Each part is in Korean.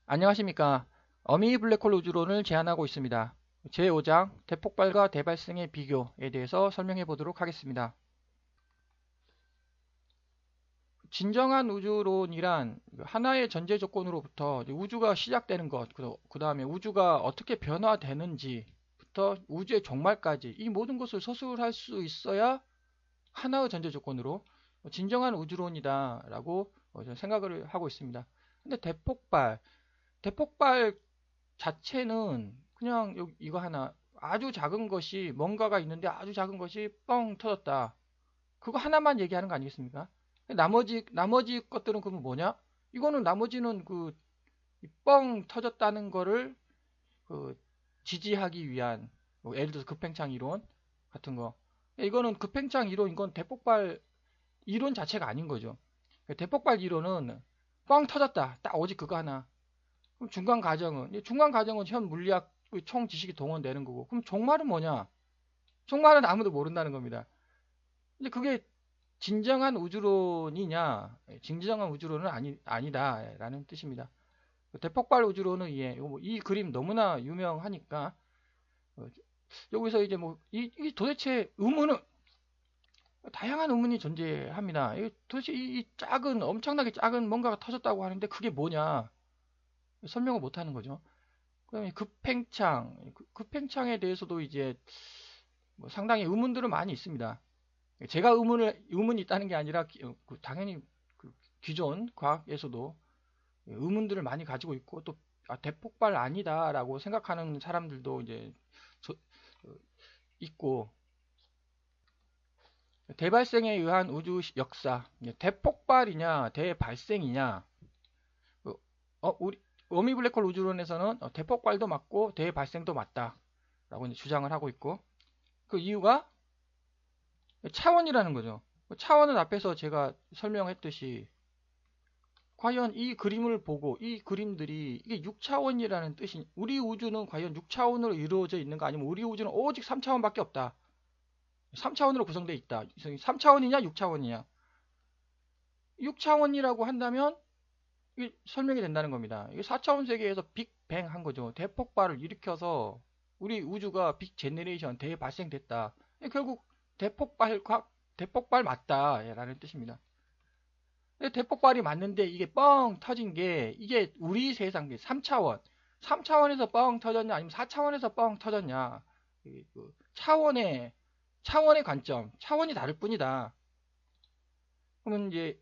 안녕하십니까. 어미 블랙홀 우주론을 제안하고 있습니다. 제5장 대폭발과 대발생의 비교에 대해서 설명해 보도록 하겠습니다. 진정한 우주론이란 하나의 전제 조건으로부터 우주가 시작되는 것, 그 다음에 우주가 어떻게 변화되는지부터 우주의 종말까지 이 모든 것을 서술할 수 있어야 하나의 전제 조건으로 진정한 우주론이다라고 생각을 하고 있습니다. 근데 대폭발 자체는 그냥 이거 하나 아주 작은 것이 뭔가가 있는데 아주 작은 것이 뻥 터졌다. 그거 하나만 얘기하는 거 아니겠습니까? 나머지 것들은 그러면 뭐냐? 이거는 나머지는 그 뻥 터졌다는 거를 그 지지하기 위한 뭐 예를 들어서 급팽창 이론 같은 거. 이거는 급팽창 이론 이건 대폭발 이론 자체가 아닌 거죠. 대폭발 이론은 뻥 터졌다. 딱 오직 그거 하나. 그럼 중간 과정은 현 물리학 총 지식이 동원되는 거고. 그럼 종말은 뭐냐? 종말은 아무도 모른다는 겁니다. 근데 그게 진정한 우주론이냐? 진정한 우주론은 아니다라는 뜻입니다. 대폭발 우주론은 이 그림 너무나 유명하니까 여기서 이제 이 도대체 의문은 다양한 의문이 존재합니다. 도대체 이 작은 엄청나게 작은 뭔가가 터졌다고 하는데 그게 뭐냐? 설명을 못 하는 거죠. 그다음에 급팽창에 대해서도 이제 뭐 상당히 의문들은 많이 있습니다. 제가 의문이 있다는 게 아니라 당연히 그 기존 과학에서도 의문들을 많이 가지고 있고 또 대폭발 아니다라고 생각하는 사람들도 이제 저- 어, 있고 대발생에 의한 우주 역사 대폭발이냐 대발생이냐 어, 우리 어미 블랙홀 우주론에서는 대폭발도 맞고 대발생도 맞다라고 이제 주장을 하고 있고 그 이유가 차원이라는 거죠. 차원은 앞에서 제가 설명했듯이 과연 이 그림을 보고 이 그림들이 이게 6차원이라는 뜻이 우리 우주는 과연 6차원으로 이루어져 있는가 아니면 우리 우주는 오직 3차원밖에 없다. 3차원으로 구성되어 있다. 3차원이냐 6차원이냐. 6차원이라고 한다면 이게 설명이 된다는 겁니다. 이게 4차원 세계에서 빅뱅 한 거죠. 대폭발을 일으켜서 우리 우주가 빅 제너레이션 대발생됐다. 결국 대폭발 맞다라는 뜻입니다. 대폭발이 맞는데 이게 뻥 터진 게 이게 우리 세상 3차원 3차원에서 뻥 터졌냐 아니면 4차원에서 뻥 터졌냐 그 차원의 관점 차원이 다를 뿐이다. 그러면 이제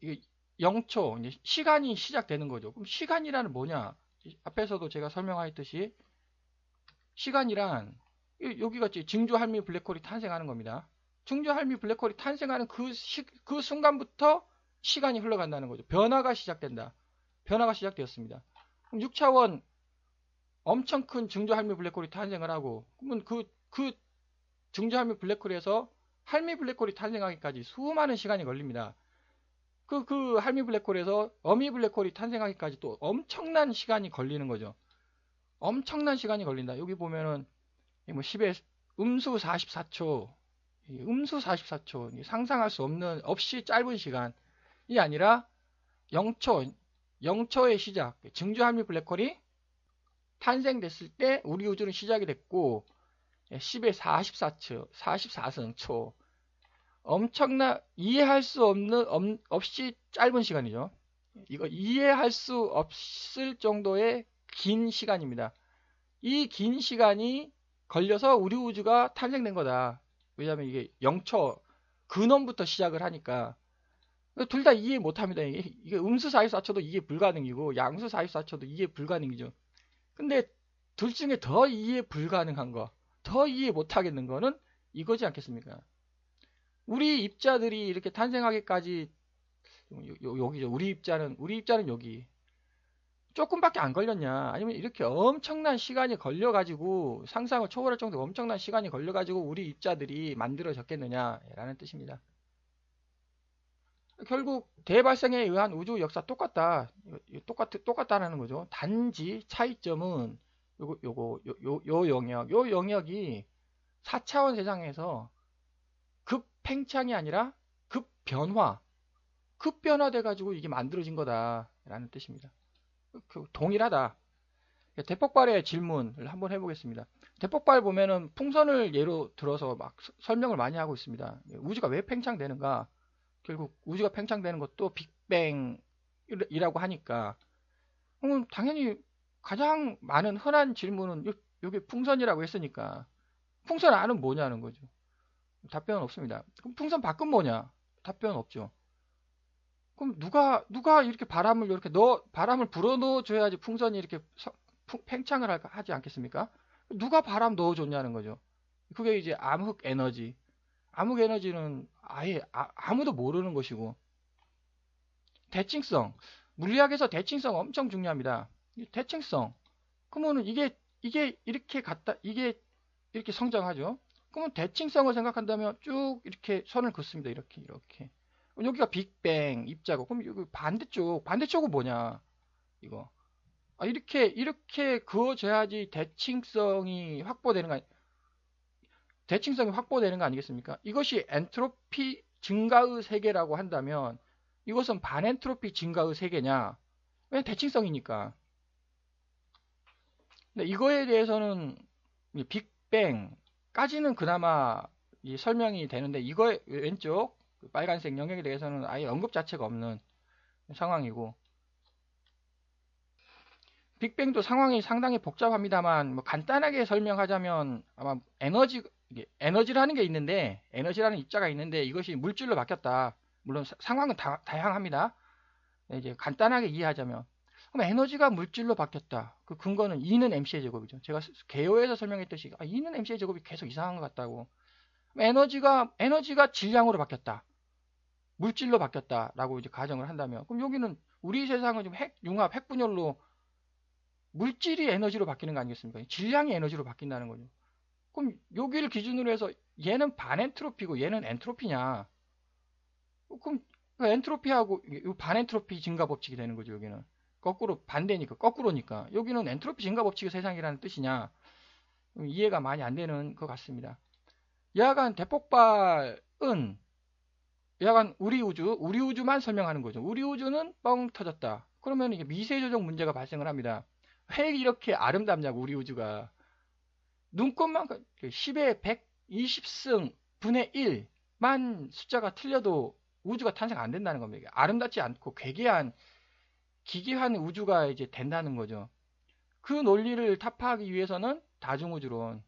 0초 이제 시간이 시작되는 거죠. 그럼 시간이란 뭐냐? 앞에서도 제가 설명하였듯이 시간이란 여기가 증조할미 블랙홀이 탄생하는 겁니다. 증조할미 블랙홀이 탄생하는 그 순간부터 시간이 흘러간다는 거죠. 변화가 시작되었습니다. 그럼 6차원 엄청 큰 증조할미 블랙홀이 탄생을 하고 그러면 그 증조할미 블랙홀에서 할미 블랙홀이 탄생하기까지 수많은 시간이 걸립니다. 그 할미 블랙홀에서 어미 블랙홀이 탄생하기까지 또 엄청난 시간이 걸리는 거죠. 엄청난 시간이 걸린다. 여기 보면은 뭐 10의 음수 44초, 음수 44초, 상상할 수 없는 없이 짧은 시간이 아니라 0초, 0초의 시작, 증조할미 블랙홀이 탄생됐을 때 우리 우주는 시작이 됐고 10의 44초, 44승초, 이해할 수 없는 없이 짧은 시간이죠. 이거 이해할 수 없을 정도의 긴 시간입니다. 이 긴 시간이 걸려서 우리 우주가 탄생된 거다. 왜냐하면 이게 0초 근원부터 시작을 하니까 둘 다 이해 못합니다. 이게 음수 44초도 이해 불가능이고 양수 44초도 이해 불가능이죠. 근데 둘 중에 더 이해 불가능한 거, 더 이해 못하겠는 거는 이거지 않겠습니까? 우리 입자들이 이렇게 탄생하기까지 여기죠. 우리 입자는 여기. 조금밖에 안 걸렸냐? 아니면 이렇게 엄청난 시간이 걸려가지고 상상을 초월할 정도로 엄청난 시간이 걸려가지고 우리 입자들이 만들어졌겠느냐라는 뜻입니다. 결국 대발생에 의한 우주 역사 똑같다라는 거죠. 단지 차이점은 요 영역이 4차원 세상에서 급팽창이 아니라 급변화돼 가지고 이게 만들어진 거다라는 뜻입니다. 동일하다. 대폭발의 질문을 한번 해보겠습니다. 대폭발 보면은 풍선을 예로 들어서 막 설명을 많이 하고 있습니다. 우주가 왜 팽창되는가? 결국 우주가 팽창되는 것도 빅뱅이라고 하니까 당연히 가장 많은 흔한 질문은 여기 풍선이라고 했으니까 풍선 안은 뭐냐는 거죠. 답변은 없습니다. 그럼 풍선 밖은 뭐냐? 답변은 없죠. 그럼 누가 이렇게 바람을 불어 넣어 줘야지 풍선이 이렇게 팽창을 하지 않겠습니까? 누가 바람 넣어 줬냐는 거죠. 그게 이제 암흑 에너지. 암흑 에너지는 아예 아무도 모르는 것이고, 대칭성. 물리학에서 대칭성 엄청 중요합니다. 대칭성. 그러면은 이게 이게 이렇게 성장하죠. 그러면 대칭성을 생각한다면 쭉 이렇게 선을 긋습니다. 이렇게. 여기가 빅뱅 입자고, 그럼 여기 반대쪽은 뭐냐? 이거. 이렇게 그어져야지 대칭성이 확보되는 거 아니겠습니까? 이것이 엔트로피 증가의 세계라고 한다면 이것은 반엔트로피 증가의 세계냐? 왜 대칭성이니까. 근데 이거에 대해서는 빅뱅까지는 그나마 설명이 되는데 이거 왼쪽 빨간색 영역에 대해서는 아예 언급 자체가 없는 상황이고, 빅뱅도 상황이 상당히 복잡합니다만 뭐 간단하게 설명하자면 아마 에너지라는 게 있는데, 에너지라는 입자가 있는데 이것이 물질로 바뀌었다. 물론 상황은 다양합니다. 이제 간단하게 이해하자면, 그럼 에너지가 물질로 바뀌었다. 그 근거는 E는 mc의 제곱이죠. 제가 개요에서 설명했듯이 E는 mc의 제곱이 계속 이상한 것 같다고. 에너지가 질량으로 바뀌었다. 물질로 바뀌었다라고 이제 가정을 한다면, 그럼 여기는 우리 세상은 지금 융합, 핵분열로 물질이 에너지로 바뀌는 거 아니겠습니까? 질량이 에너지로 바뀐다는 거죠. 그럼 여기를 기준으로 해서 얘는 반엔트로피고 얘는 엔트로피냐? 그럼 엔트로피하고 반엔트로피 증가 법칙이 되는 거죠. 여기는 거꾸로 반대니까, 거꾸로니까 여기는 엔트로피 증가 법칙의 세상이라는 뜻이냐? 이해가 많이 안 되는 것 같습니다. 여하간 대폭발은 여하간 우리 우주만 설명하는 거죠. 우리 우주는 뻥 터졌다. 그러면 이게 미세 조정 문제가 발생을 합니다. 왜 이렇게 아름답냐고, 우리 우주가. 눈꽃만큼 10의 120승 분의 1만 숫자가 틀려도 우주가 탄생 안 된다는 겁니다. 아름답지 않고 기괴한 우주가 이제 된다는 거죠. 그 논리를 타파하기 위해서는 다중우주론,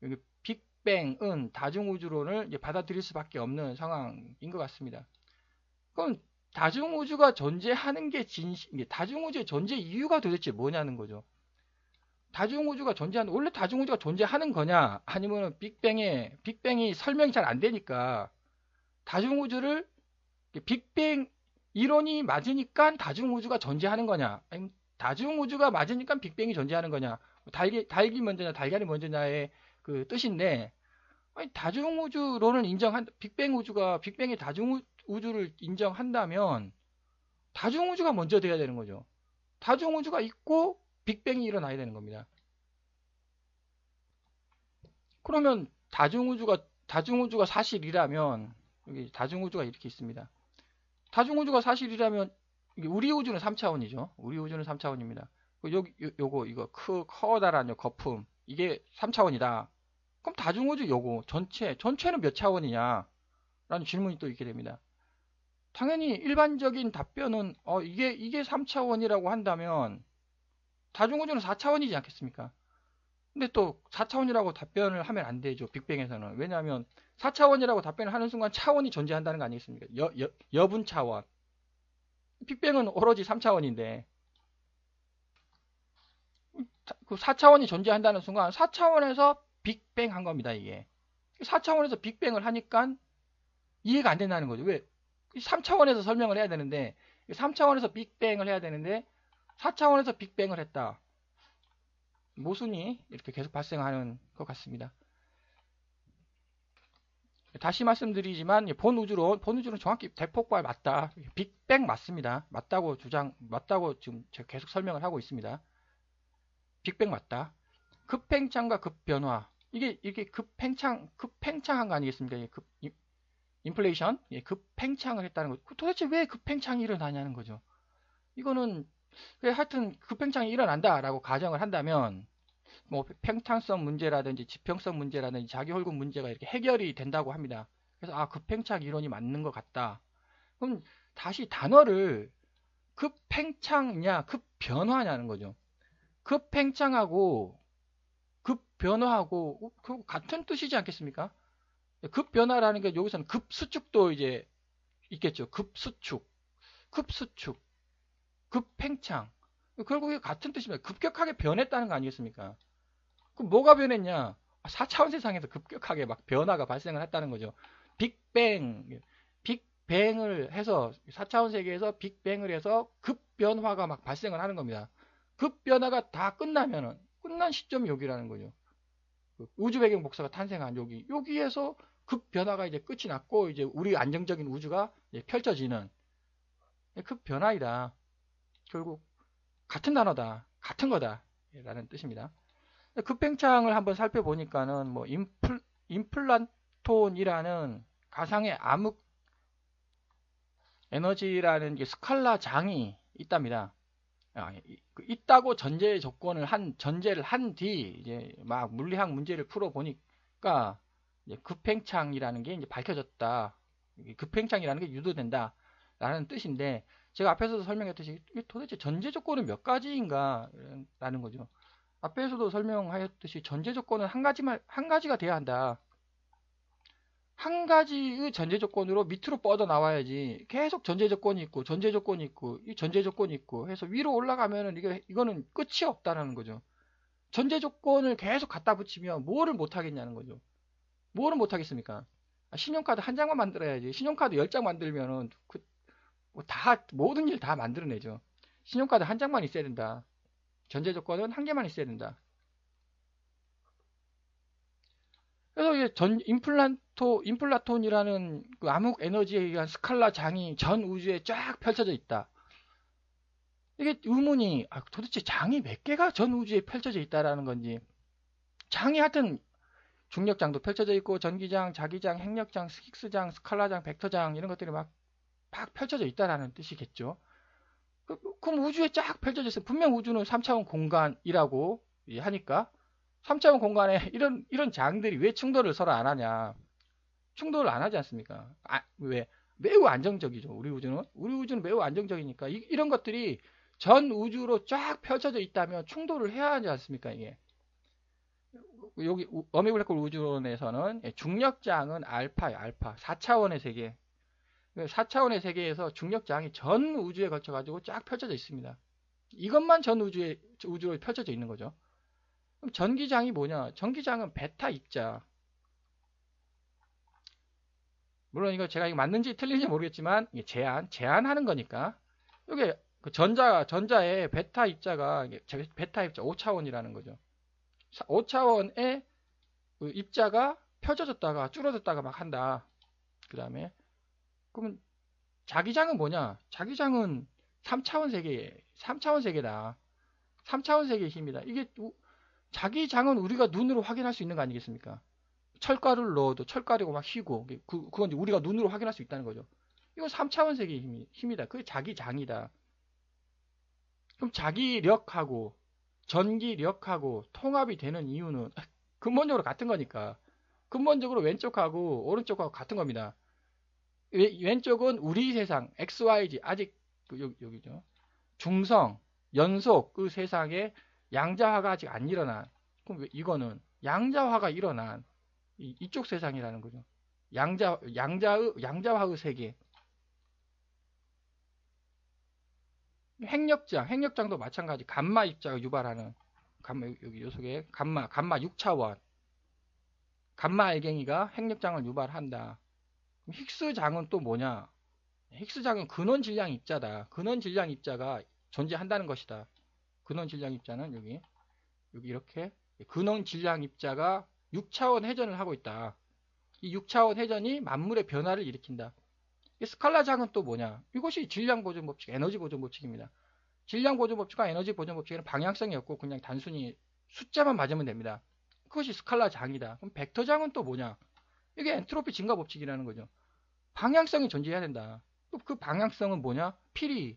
여기 빅뱅은 다중우주론을 이제 받아들일 수밖에 없는 상황인 것 같습니다. 그럼 다중우주가 존재하는 게 다중우주의 존재 이유가 도대체 뭐냐는 거죠. 원래 다중우주가 존재하는 거냐, 아니면 빅뱅이 설명이 잘 안 되니까 다중우주를 빅뱅 이론이 맞으니까 다중우주가 존재하는 거냐, 아니면 다중우주가 맞으니까 빅뱅이 존재하는 거냐, 달기 먼저냐 달걀이 먼저냐의 그 뜻인데, 다중우주론을 빅뱅이 다중우주를 인정한다면 다중우주가 먼저 돼야 되는 거죠. 다중우주가 있고 빅뱅이 일어나야 되는 겁니다. 그러면 다중우주가 사실이라면, 여기 다중우주가 이렇게 있습니다. 다중우주가 사실이라면 우리 우주는 3차원이죠. 우리 우주는 3차원입니다. 이거 커다란 거품, 이게 3차원이다. 그럼 다중우주 전체는 몇 차원이냐? 라는 질문이 또 있게 됩니다. 당연히 일반적인 답변은 이게 3차원이라고 한다면 다중우주는 4차원이지 않겠습니까? 근데 또 4차원이라고 답변을 하면 안 되죠. 빅뱅에서는. 왜냐하면 4차원이라고 답변을 하는 순간 차원이 존재한다는 거 아니겠습니까? 여분 차원. 빅뱅은 오로지 3차원인데 그 4차원이 존재한다는 순간 4차원에서 빅뱅 한 겁니다. 이게 4차원에서 빅뱅을 하니까 이해가 안 된다는 거죠. 왜? 3차원에서 설명을 해야 되는데, 3차원에서 빅뱅을 해야 되는데 4차원에서 빅뱅을 했다. 모순이 이렇게 계속 발생하는 것 같습니다. 다시 말씀드리지만 본 우주론 정확히 대폭발 맞다. 빅뱅 맞습니다. 맞다고 지금 제가 계속 설명을 하고 있습니다. 빅뱅 맞다. 급팽창과 급변화, 이게 급팽창한 거 아니겠습니까? 인플레이션, 급팽창을 했다는 거죠. 도대체 왜 급팽창이 일어나냐는 거죠. 이거는 하여튼 급팽창이 일어난다라고 가정을 한다면 뭐 팽창성 문제라든지 지평성 문제라든지 자기홀급 문제가 이렇게 해결이 된다고 합니다. 그래서 급팽창 이론이 맞는 것 같다. 그럼 다시 단어를 급팽창이냐 급변화냐는 거죠. 급팽창하고 급변화하고 같은 뜻이지 않겠습니까? 급변화라는 게 여기서는 급수축도 이제 있겠죠. 급수축, 급팽창. 결국에 같은 뜻입니다. 급격하게 변했다는 거 아니겠습니까? 그럼 뭐가 변했냐? 4차원 세상에서 급격하게 막 변화가 발생을 했다는 거죠. 빅뱅을 해서 4차원 세계에서 빅뱅을 해서 급변화가 막 발생을 하는 겁니다. 급변화가 다 끝나면은 끝난 시점이 여기라는 거죠. 우주 배경 복사가 탄생한 여기에서 급변화가 이제 끝이 났고 이제 우리 안정적인 우주가 펼쳐지는 급변화이다. 결국 같은 단어다, 같은 거다라는 뜻입니다. 급팽창을 한번 살펴보니까는 뭐 임플란톤이라는 가상의 암흑 에너지라는 게 스칼라 장이 있답니다. 있다고 전제를 한 뒤 이제 막 물리학 문제를 풀어 보니까 급팽창이라는 게 이제 밝혀졌다. 급팽창이라는 게 유도된다라는 뜻인데 제가 앞에서도 설명했듯이 도대체 전제 조건은 몇 가지인가라는 거죠. 앞에서도 설명하였듯이 전제 조건은 한 가지가 돼야 한다. 한 가지의 전제 조건으로 밑으로 뻗어 나와야지 계속 전제 조건이 있고 이 전제 조건이 있고 해서 위로 올라가면은 이거는 끝이 없다라는 거죠. 전제 조건을 계속 갖다 붙이면 뭐를 못 하겠냐는 거죠. 뭐를 못 하겠습니까? 신용카드 한 장만 만들어야지. 신용카드 10장 만들면은 모든 일 다 만들어내죠. 신용카드 한 장만 있어야 된다. 전제 조건은 한 개만 있어야 된다. 그래서 이제 임플라톤이라는 그 암흑 에너지에 의한 스칼라 장이 전 우주에 쫙 펼쳐져 있다. 이게 의문이 도대체 장이 몇 개가 전 우주에 펼쳐져 있다라는 건지 장이 하여튼 중력장도 펼쳐져 있고 전기장, 자기장, 핵력장, 힉스장, 스칼라장, 벡터장 이런 것들이 막 펼쳐져 있다라는 뜻이겠죠. 그럼 우주에 쫙 펼쳐져 있어. 분명 우주는 3차원 공간이라고 하니까 3차원 공간에 이런 장들이 왜 충돌을 서로 안 하냐. 충돌을 안 하지 않습니까? 왜? 매우 안정적이죠. 우리 우주는 매우 안정적이니까 이런 것들이 전 우주로 쫙 펼쳐져 있다면 충돌을 해야 하지 않습니까? 이게 여기 어미블랙홀 우주론에서는 중력장은 알파예요. 알파 4차원의 세계. 4차원의 세계에서 중력장이 전 우주에 걸쳐 가지고 쫙 펼쳐져 있습니다. 이것만 전 우주로 펼쳐져 있는 거죠. 그럼 전기장이 뭐냐? 전기장은 베타 입자. 물론 이거 제가 이거 맞는지 틀린지 모르겠지만 제한하는 거니까. 이게 그 전자의 베타 입자가 베타 입자 5차원이라는 거죠. 5차원의 그 입자가 펴져졌다가 줄어들다가 막 한다. 그다음에 그러면 자기장은 뭐냐? 자기장은 3차원 세계다. 3차원 세계의 힘이다. 이게 자기장은 우리가 눈으로 확인할 수 있는 거 아니겠습니까? 철가루를 넣어도 철가루가 막 휘고 그건 우리가 눈으로 확인할 수 있다는 거죠. 이건 3차원 세계의 힘이다. 그게 자기장이다. 그럼 자기력하고 전기력하고 통합이 되는 이유는 근본적으로 같은 거니까. 근본적으로 왼쪽하고 오른쪽하고 같은 겁니다. 왼쪽은 우리 세상 XYZ 아직 여기죠. 중성, 연속 그 세상에 양자화가 아직 안 일어난. 그럼 이거는 양자화가 일어난 이쪽 세상이라는 거죠. 양자화의 세계. 핵력장도 마찬가지. 감마 입자가 유발하는 여기 요 속에 감마 6차원. 감마 알갱이가 핵력장을 유발한다. 힉스장은 또 뭐냐? 힉스장은 근원 질량 입자다. 근원 질량 입자가 존재한다는 것이다. 근원 질량 입자는 여기 이렇게 근원 질량 입자가 6차원 회전을 하고 있다. 이 6차원 회전이 만물의 변화를 일으킨다. 스칼라장은 또 뭐냐? 이것이 질량 보존 법칙, 에너지 보존 법칙입니다. 질량 보존 법칙과 에너지 보존 법칙에는 방향성이 없고 그냥 단순히 숫자만 맞으면 됩니다. 그것이 스칼라장이다. 그럼 벡터장은 또 뭐냐? 이게 엔트로피 증가 법칙이라는 거죠. 방향성이 존재해야 된다. 그 방향성은 뭐냐? 필히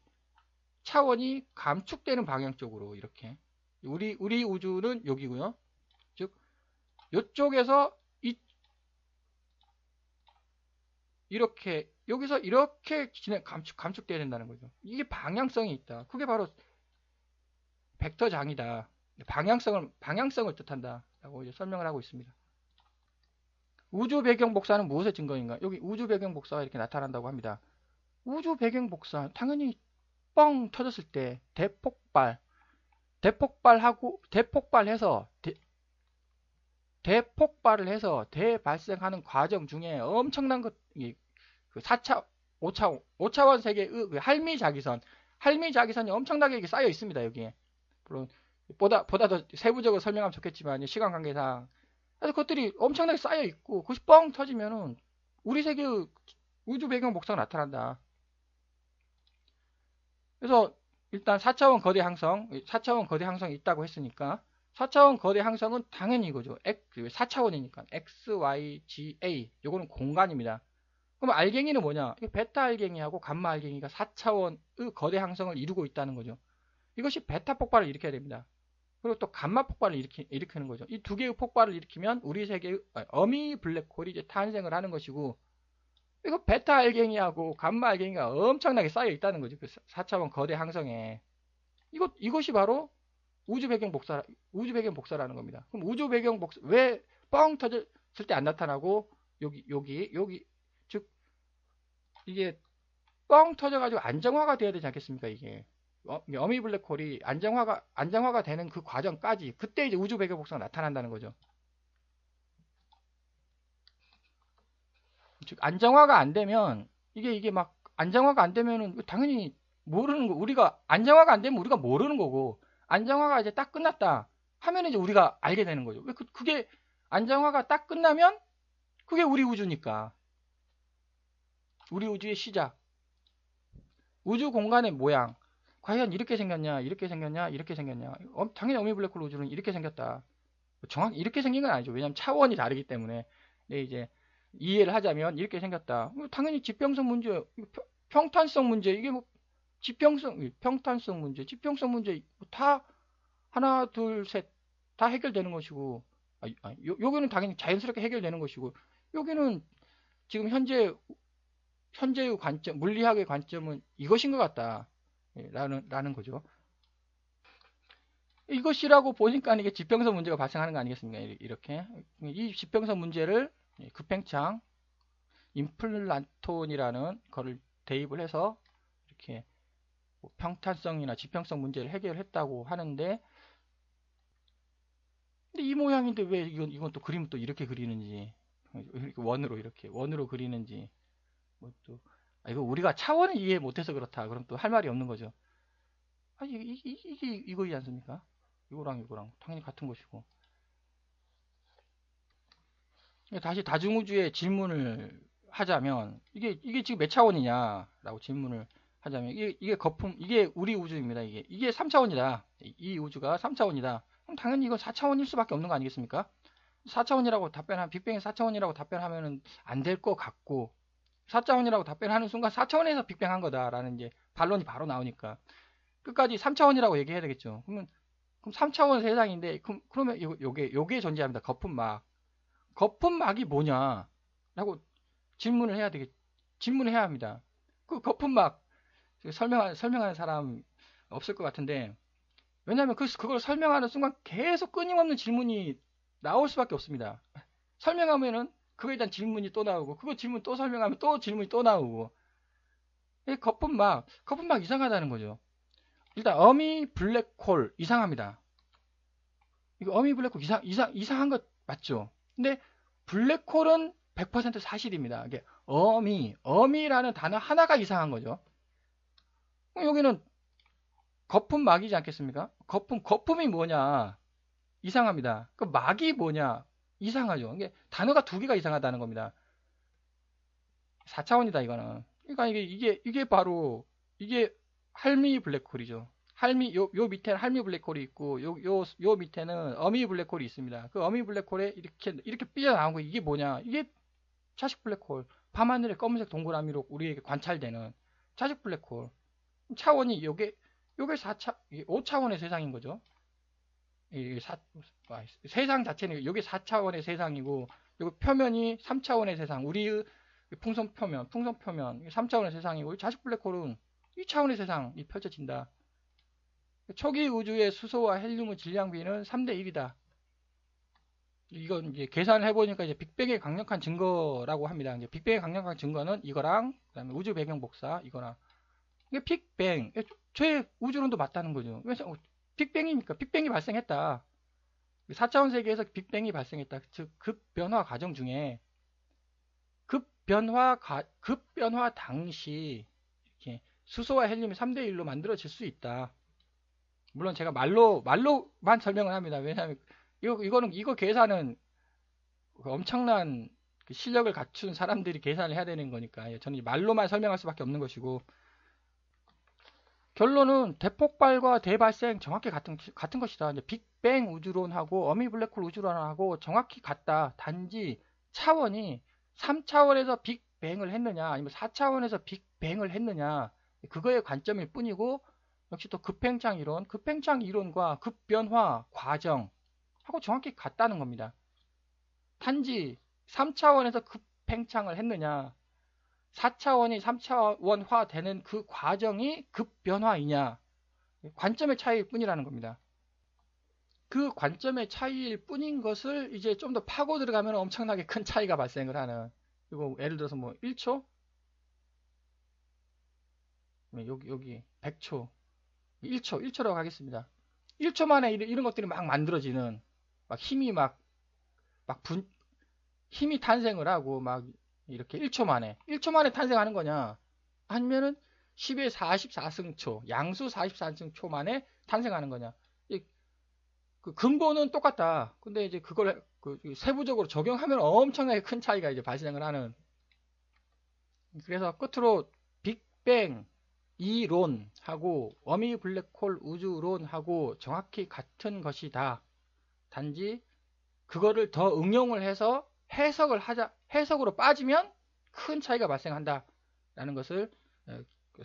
차원이 감축되는 방향 쪽으로 이렇게 우리 우주는 여기고요. 즉 이쪽에서 이렇게 여기서 이렇게 감축돼야 된다는 거죠. 이게 방향성이 있다. 그게 바로 벡터장이다. 방향성을 뜻한다라고 이제 설명을 하고 있습니다. 우주 배경 복사는 무엇의 증거인가? 여기 우주 배경 복사가 이렇게 나타난다고 합니다. 우주 배경 복사 당연히 뻥 터졌을 때 대폭발을 해서 대발생하는 과정 중에 엄청난 그 4차, 5차원 세계의 그 할미자기선이 엄청나게 쌓여 있습니다, 여기에. 물론, 보다 더 세부적으로 설명하면 좋겠지만, 시간 관계상. 그래서 그것들이 엄청나게 쌓여 있고, 그것이 뻥 터지면은, 우리 세계의 우주 배경 복사가 나타난다. 그래서, 일단 4차원 거대 항성이 있다고 했으니까, 4차원 거대 항성은 당연히 이거죠. 4차원이니까. X, Y, G, A. 요거는 공간입니다. 그럼 알갱이는 뭐냐? 베타 알갱이하고 감마 알갱이가 4차원의 거대 항성을 이루고 있다는 거죠. 이것이 베타 폭발을 일으켜야 됩니다. 그리고 또 감마 폭발을 일으키는 거죠. 이 두 개의 폭발을 일으키면 우리 세계의 어미 블랙홀이 이제 탄생을 하는 것이고, 이거 베타 알갱이하고 감마 알갱이가 엄청나게 쌓여 있다는 거죠. 그 4차원 거대 항성에. 이것이 바로 우주 배경 복사라는 겁니다. 그럼 우주 배경 복사, 왜 뻥 터졌을 때 안 나타나고, 여기, 즉, 이게 뻥 터져가지고 안정화가 돼야 되지 않겠습니까, 이게. 어미 블랙홀이 안정화가 되는 그 과정까지, 그때 이제 우주 배경 복사가 나타난다는 거죠. 즉, 안정화가 안 되면, 이게 막, 안정화가 안 되면은, 당연히 모르는 거, 안정화가 안 되면 우리가 모르는 거고, 안정화가 이제 딱 끝났다 하면 이제 우리가 알게 되는 거죠. 왜 그게 안정화가 딱 끝나면 그게 우리 우주니까. 우리 우주의 시작. 우주 공간의 모양. 과연 이렇게 생겼냐, 이렇게 생겼냐, 이렇게 생겼냐. 당연히 어미 블랙홀 우주는 이렇게 생겼다. 정확히 이렇게 생긴 건 아니죠. 왜냐하면 차원이 다르기 때문에. 네, 이제 이해를 하자면 이렇게 생겼다. 당연히 지평성 문제, 평탄성 문제, 이게 뭐 평탄성 문제, 지평성 문제 다 하나, 둘, 셋 다 해결되는 것이고, 여기는 당연히 자연스럽게 해결되는 것이고, 여기는 지금 현재의 관점, 물리학의 관점은 이것인 것 같다. 라는 거죠. 이것이라고 보니까 이게 지평선 문제가 발생하는 거 아니겠습니까? 이렇게. 이 지평선 문제를 급팽창, 임플란톤이라는 거를 대입을 해서 이렇게 평탄성이나 지평성 문제를 해결했다고 하는데, 근데 이 모양인데 왜 이건 또 그림을 또 이렇게 그리는지, 원으로 그리는지, 뭐 또, 이거 우리가 차원을 이해 못해서 그렇다. 그럼 또 할 말이 없는 거죠. 이게 이거이지 않습니까? 이거랑 당연히 같은 것이고. 다시 다중우주의 질문을 하자면, 이게 지금 몇 차원이냐라고 질문을 하자면, 이게 거품, 이게 우리 우주입니다. 이게 3차원이다. 이 우주가 3차원이다. 그럼 당연히 이건 4차원일 수밖에 없는 거 아니겠습니까? 4차원이라고 빅뱅이 4차원이라고 답변하면은 안 될 것 같고, 4차원이라고 답변하는 순간 4차원에서 빅뱅한 거다라는 이제 반론이 바로 나오니까 끝까지 3차원이라고 얘기해야 되겠죠. 그럼 3차원 세상인데 그러면 요게 존재합니다. 거품막이 뭐냐라고 질문을 해야 합니다. 그 거품막 설명하는 사람 없을 것 같은데, 왜냐하면 그걸 설명하는 순간 계속 끊임없는 질문이 나올 수밖에 없습니다. 설명하면은 그거에 대한 질문이 또 나오고, 그거 질문 또 설명하면 또 질문이 또 나오고, 거품막 이상하다는 거죠. 일단 어미 블랙홀 이상합니다. 이거 어미 블랙홀 이상한 것 맞죠? 근데 블랙홀은 100% 사실입니다. 이게 어미라는 단어 하나가 이상한 거죠. 여기는 거품막이지 않겠습니까? 거품이 뭐냐? 이상합니다. 그 막이 뭐냐? 이상하죠. 이게 단어가 두 개가 이상하다는 겁니다. 4차원이다 이거는. 그러니까 이게 바로 이게 할미 블랙홀이죠. 요 밑에는 할미 블랙홀이 있고, 요 밑에는 어미 블랙홀이 있습니다. 그 어미 블랙홀에 이렇게 삐져나온 거 이게 뭐냐? 이게 차식 블랙홀. 밤하늘의 검은색 동그라미로 우리에게 관찰되는 차식 블랙홀. 차원이 요게 요게 5차원의 세상인 거죠. 세상 자체는 요게 4차원의 세상이고, 요 표면이 3차원의 세상, 우리의 풍선 표면 3차원의 세상이고, 자식 블랙홀은 2차원의 세상이 펼쳐진다. 초기 우주의 수소와 헬륨의 질량비는 3대 1이다. 이건 이제 계산을 해보니까 이제 빅뱅의 강력한 증거라고 합니다. 이제 빅뱅의 강력한 증거는 이거랑, 그다음에 우주 배경 복사, 이거랑. 이게 빅뱅, 제 우주론도 맞다는 거죠. 왜냐면 빅뱅이니까 빅뱅이 발생했다. 4차원 세계에서 빅뱅이 발생했다. 즉 급변화 과정 중에 급변화 당시 이렇게 수소와 헬륨이 3대 1로 만들어질 수 있다. 물론 제가 말로만 설명을 합니다. 왜냐하면 이거 계산은 엄청난 실력을 갖춘 사람들이 계산을 해야 되는 거니까 저는 말로만 설명할 수밖에 없는 것이고, 결론은 대폭발과 대발생 정확히 같은 것이다. 이제 빅뱅 우주론하고 어미 블랙홀 우주론하고 정확히 같다. 단지 차원이 3차원에서 빅뱅을 했느냐 아니면 4차원에서 빅뱅을 했느냐, 그거의 관점일 뿐이고, 역시 또 급팽창 이론과 급변화 과정하고 정확히 같다는 겁니다. 단지 3차원에서 급팽창을 했느냐, 4차원이 3차원화 되는 그 과정이 급변화이냐, 관점의 차이일 뿐이라는 겁니다. 그 관점의 차이일 뿐인 것을 이제 좀 더 파고 들어가면 엄청나게 큰 차이가 발생을 하는, 이거 예를 들어서 뭐 1초, 여기 100초, 1초라고 하겠습니다. 1초 만에 이런 것들이 막 만들어지는, 막 힘이 탄생을 하고 막 이렇게 1초 만에 탄생하는 거냐, 아니면은 10의 44승초, 양수 44승초 만에 탄생하는 거냐. 그 근본은 똑같다. 근데 이제 그걸 세부적으로 적용하면 엄청나게 큰 차이가 이제 발생을 하는. 그래서 끝으로 빅뱅 이론하고 어미 블랙홀 우주론하고 정확히 같은 것이다. 단지 그거를 더 응용을 해서 해석으로 빠지면 큰 차이가 발생한다 라는 것을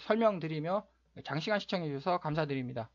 설명드리며 장시간 시청해 주셔서 감사드립니다.